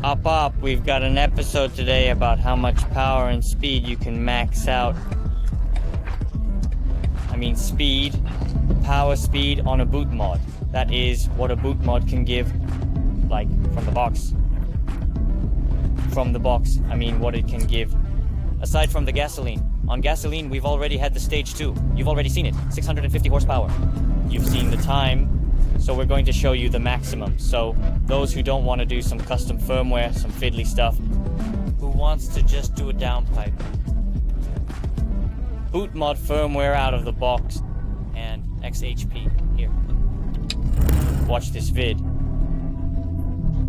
Up, we've got an episode today about how much power and speed you can max out. I mean power speed on a boot mod. That is what a boot mod can give, like, from the box. I mean what it can give. Aside from the gasoline. On gasoline, we've already had the Stage 2. You've already seen it, 650 horsepower. You've seen the time. So we're going to show you the maximum. So those who don't want to do some custom firmware, some fiddly stuff, who wants to just do a downpipe, Bootmod firmware out of the box, and XHP here. Watch this vid.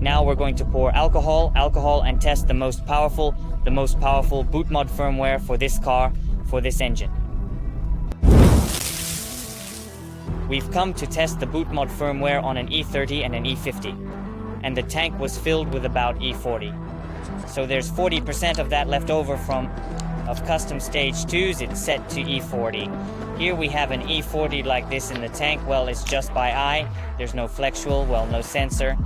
Now we're going to pour alcohol, and test the most powerful Bootmod firmware for this car, for this engine. We've come to test the Bootmod firmware on an E30 and an E50, and the tank was filled with about E40. So there's 40% of that left over of custom Stage 2s, it's set to E40. Here we have an E40 like this in the tank. Well, it's just by eye, there's no flexual, well, no sensor,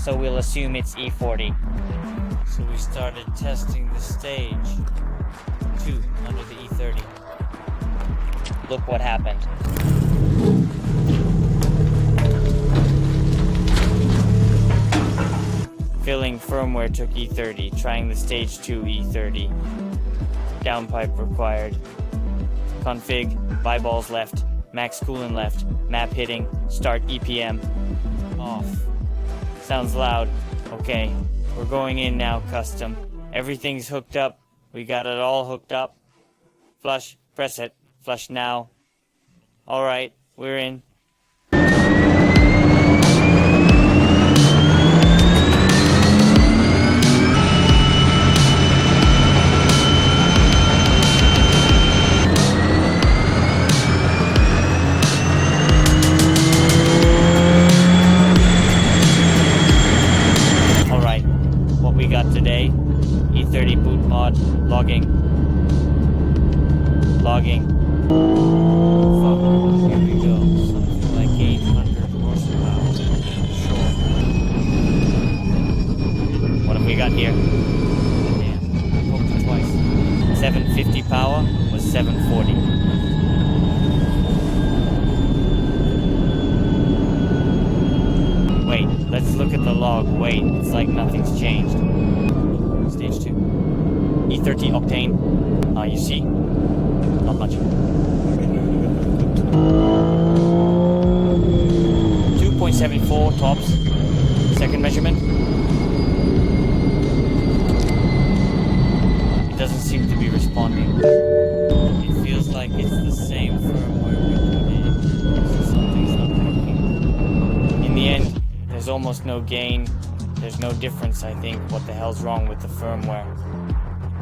so we'll assume it's E40. So we started testing the Stage 2 under the E30. Look what happened. Filling firmware took E30, trying the Stage 2 E30. Downpipe required. Config, buy balls left, max coolant left, map hitting, start EPM, off. Sounds loud. Okay, we're going in now, custom. Everything's hooked up. We got it all hooked up. Flush, press it, flush now. Alright, we're in. Alright, what we got today, E30 Bootmod, logging. Here we go, something like 800 horsepower. Sure. What have we got here? Damn, I poked it twice. 750 power was 740. Wait, let's look at the log. Wait, it's like nothing's changed. Stage 2. E30 octane. You see? Not much. 2.74 tops. Second measurement. It doesn't seem to be responding. It feels like it's the same firmware we put in. So something's not working. In the end, there's almost no gain. There's no difference, I think. What the hell's wrong with the firmware?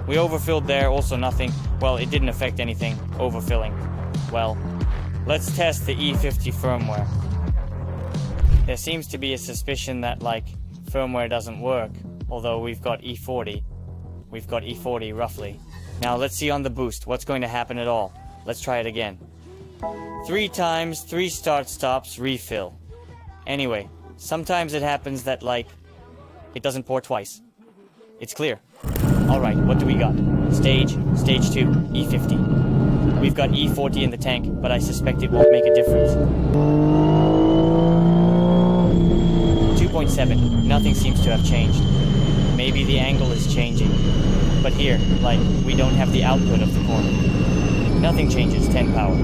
We overfilled there, also nothing. Well, it didn't affect anything. Overfilling. Well, let's test the E50 firmware. There seems to be a suspicion that, like, firmware doesn't work, although we've got E40. We've got E40, roughly. Now, let's see on the boost, what's going to happen at all. Let's try it again. 3 times, 3 start-stops, refill. Anyway, sometimes it happens that, like, it doesn't pour twice. It's clear. Alright, what do we got? Stage 2, E50. We've got E40 in the tank, but I suspect it won't make a difference. 2.7, nothing seems to have changed. Maybe the angle is changing. But here, like, we don't have the output of the corner. Nothing changes, 10 power.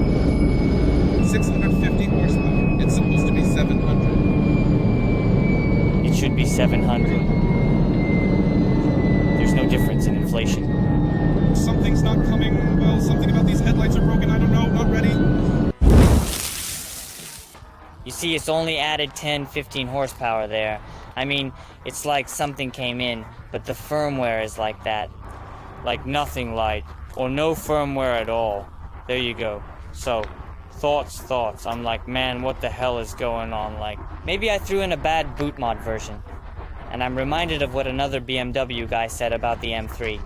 650 horsepower. It's supposed to be 700. It should be 700. There's no difference in inflation. Something's not coming. Well, something about these headlights are broken. I don't know. Not ready. You see, it's only added 10-15 horsepower there. I mean, it's like something came in, but the firmware is like that. Like nothing light, or no firmware at all. There you go. So, thoughts. I'm like, man, what the hell is going on? Like, maybe I threw in a bad Bootmod version. And I'm reminded of what another BMW guy said about the M3.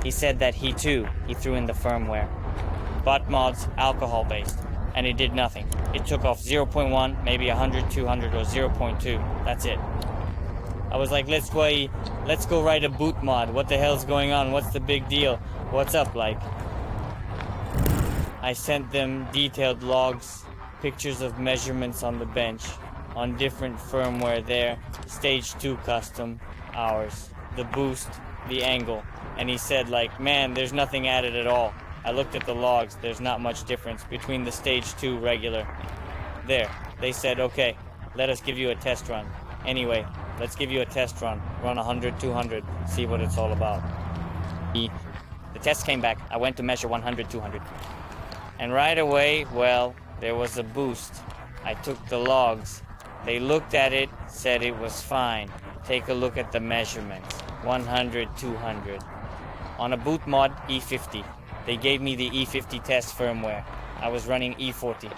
He said that he threw in the firmware. Bootmod's alcohol-based, and it did nothing. It took off 0.1, maybe 100, 200, or 0.2. That's it. I was like, let's go write a boot mod. What the hell's going on? What's the big deal? What's up, like? I sent them detailed logs, pictures of measurements on the bench, on different firmware there, stage 2 custom, ours, the boost, the angle. And he said, like, man, there's nothing added at all. I looked at the logs, there's not much difference between the stage 2 regular. There, they said, okay, let us give you a test run. Anyway, let's give you a test run. Run 100, 200, see what it's all about. The test came back, I went to measure 100, 200. And right away, well, there was a boost. I took the logs. They looked at it, said it was fine. Take a look at the measurements. 100, 200. On a Bootmod E50. They gave me the E50 test firmware. I was running E40.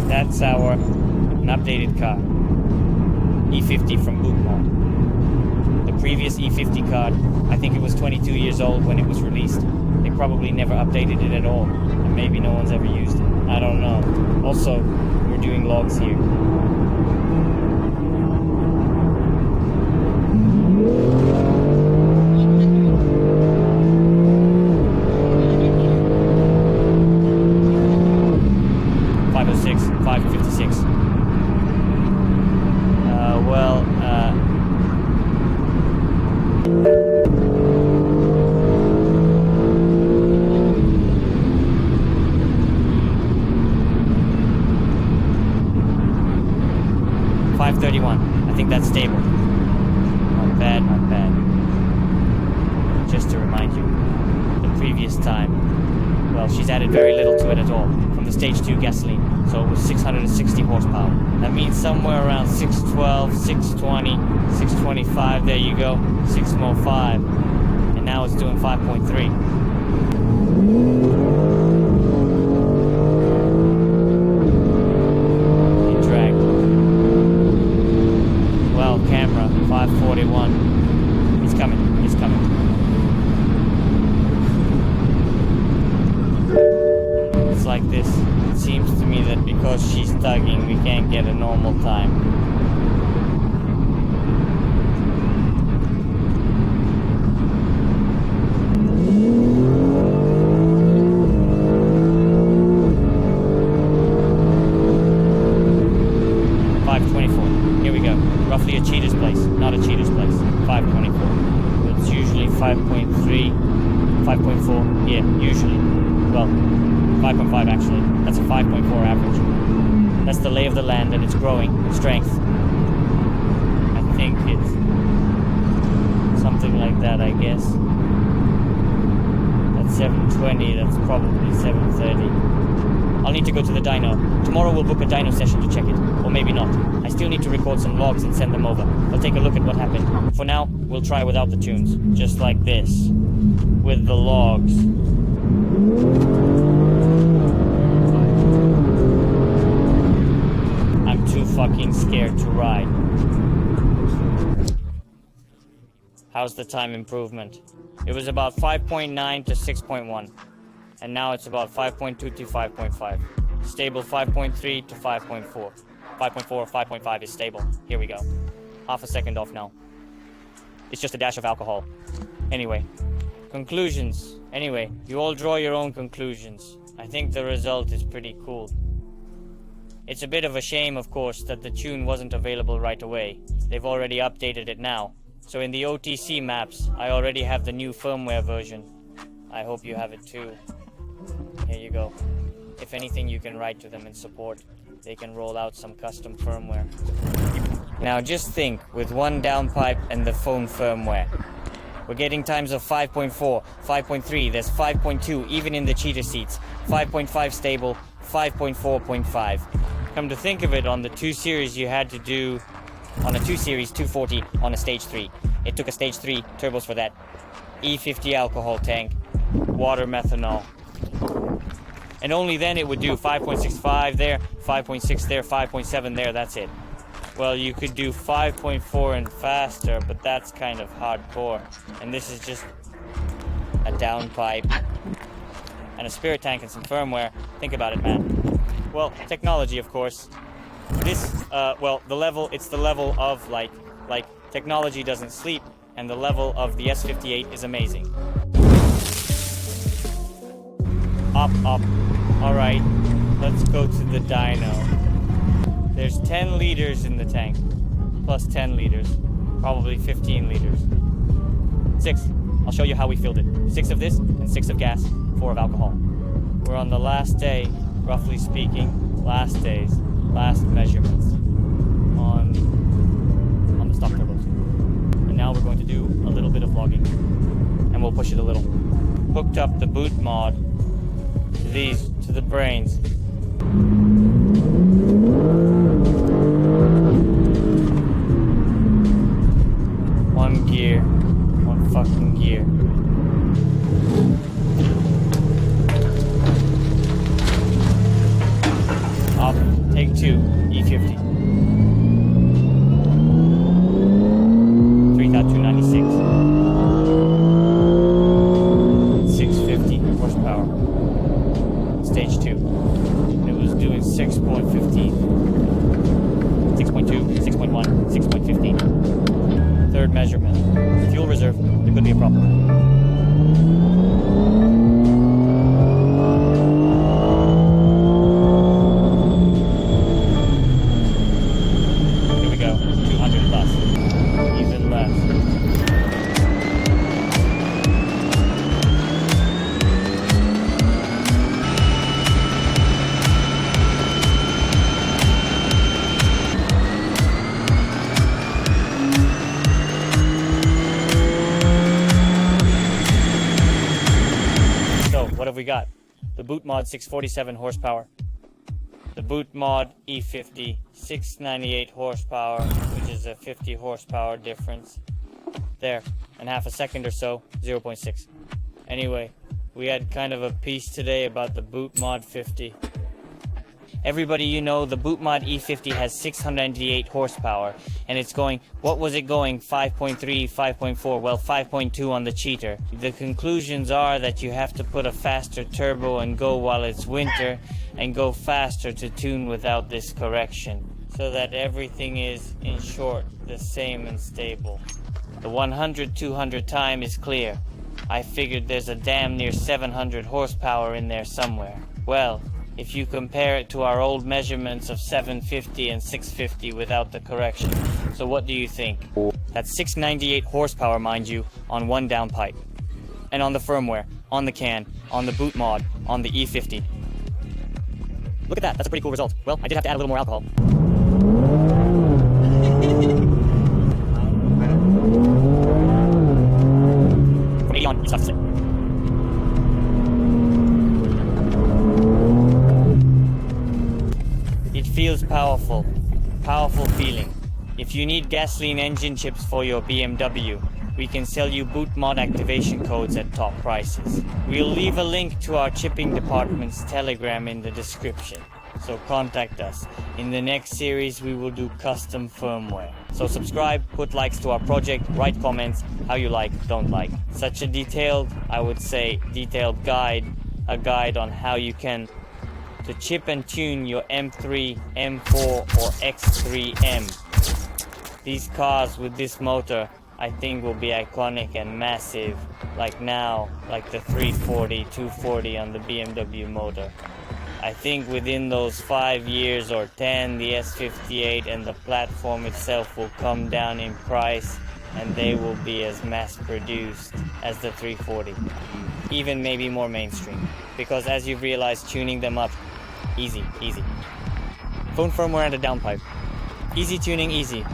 That's an updated car. E50 from Bootmod. The previous E50 card, I think it was 22 years old when it was released. They probably never updated it at all. And maybe no one's ever used it. I don't know. Also, we're doing logs here. I think that's stable. Not bad, not bad. Just to remind you, the previous time, well, she's added very little to it at all, from the stage 2 gasoline, so it was 660 horsepower. That means somewhere around 612, 620, 625, there you go, 6 more 5. And now it's doing 5.3. Camera 541. It's coming. It's coming. It's like this. It seems to me that because she's tugging, we can't get a normal time. Roughly a cheater's place, not a cheater's place. 524. It's usually 5.3, 5.4. Yeah, usually. Well, 5.5 actually. That's a 5.4 average. That's the lay of the land, and it's growing in strength. I think it's something like that, I guess. That's 720. That's probably 730. I'll need to go to the dyno. Tomorrow we'll book a dyno session to check it. Or maybe not. I still need to record some logs and send them over. I'll take a look at what happened. For now, we'll try without the tunes. Just like this. With the logs. I'm too fucking scared to ride. How's the time improvement? It was about 5.9 to 6.1. And now it's about 5.2 to 5.5. Stable 5.3 to 5.4. 5.4, 5.5 is stable. Here we go. Half a second off now. It's just a dash of alcohol. Anyway, conclusions. Anyway, you all draw your own conclusions. I think the result is pretty cool. It's a bit of a shame, of course, that the tune wasn't available right away. They've already updated it now. So in the OTC maps, I already have the new firmware version. I hope you have it too. Here you go. If anything, you can write to them in support. They can roll out some custom firmware. Now just think, with one downpipe and the phone firmware. We're getting times of 5.4, 5.3, there's 5.2 even in the cheater seats. 5.5 stable, 5.4.5. Come to think of it, on the 2 series you had to do, on a 2 series 240 on a stage 3. It took a stage 3, turbos for that. E50 alcohol tank, water methanol. And only then it would do 5.65 there, 5.6 there, 5.7 there, that's it. Well, you could do 5.4 and faster, but that's kind of hardcore. And this is just a downpipe and a spirit tank and some firmware. Think about it, man. Well, technology, of course. This, well, the level, it's the level of like Technology doesn't sleep, and the level of the S58 is amazing. Up. Alright, let's go to the dyno. There's 10 liters in the tank, plus 10 liters, probably 15 liters. 6. I'll show you how we filled it. 6 of this, and 6 of gas, 4 of alcohol. We're on the last day, roughly speaking, last measurements on the stock turbos. And now we're going to do a little bit of logging, and we'll push it a little. Hooked up the Bootmod to the brains. One gear, one fucking gear. Up, take 2, E50. 3,296. 650 horsepower. Stage 2. It was doing 6.15. 6.2, 6.1, 6.15. Third measurement. Fuel reserve. There could be a problem. Here we go. 200 plus. Even less. What have we got? The Bootmod 647 horsepower. The Bootmod E50 698 horsepower, which is a 50 horsepower difference. There, in half a second or so, 0.6. Anyway, we had kind of a piece today about the Bootmod 50. Everybody, you know, the Bootmod E50 has 698 horsepower, and it's going, what was it going, 5.3, 5.4, well, 5.2 on the cheater. The conclusions are that you have to put a faster turbo and go while it's winter, and go faster to tune without this correction, so that everything is, in short, the same and stable. The 100-200 time is clear. I figured there's a damn near 700 horsepower in there somewhere. Well, if you compare it to our old measurements of 750 and 650 without the correction. So what do you think? That's 698 horsepower, mind you, on one downpipe. And on the firmware, on the can, on the Bootmod, on the E50. Look at that, that's a pretty cool result. Well, I did have to add a little more alcohol. From 80 on, it's tough to say. It feels powerful. Powerful feeling. If you need gasoline engine chips for your BMW, we can sell you Bootmod activation codes at top prices. We'll leave a link to our chipping department's Telegram in the description, so contact us. In the next series, we will do custom firmware. So subscribe, put likes to our project, write comments, how you like, don't like. Such a detailed, I would say, detailed guide, a guide on how you can to chip and tune your M3, M4, or X3M. These cars with this motor, I think, will be iconic and massive, like the 340, 240 on the BMW motor. I think within those 5 years or 10, the S58 and the platform itself will come down in price, and they will be as mass-produced as the 340. Even maybe more mainstream, because as you've realized, tuning them up, easy. Phone firmware and a downpipe. Easy tuning, easy.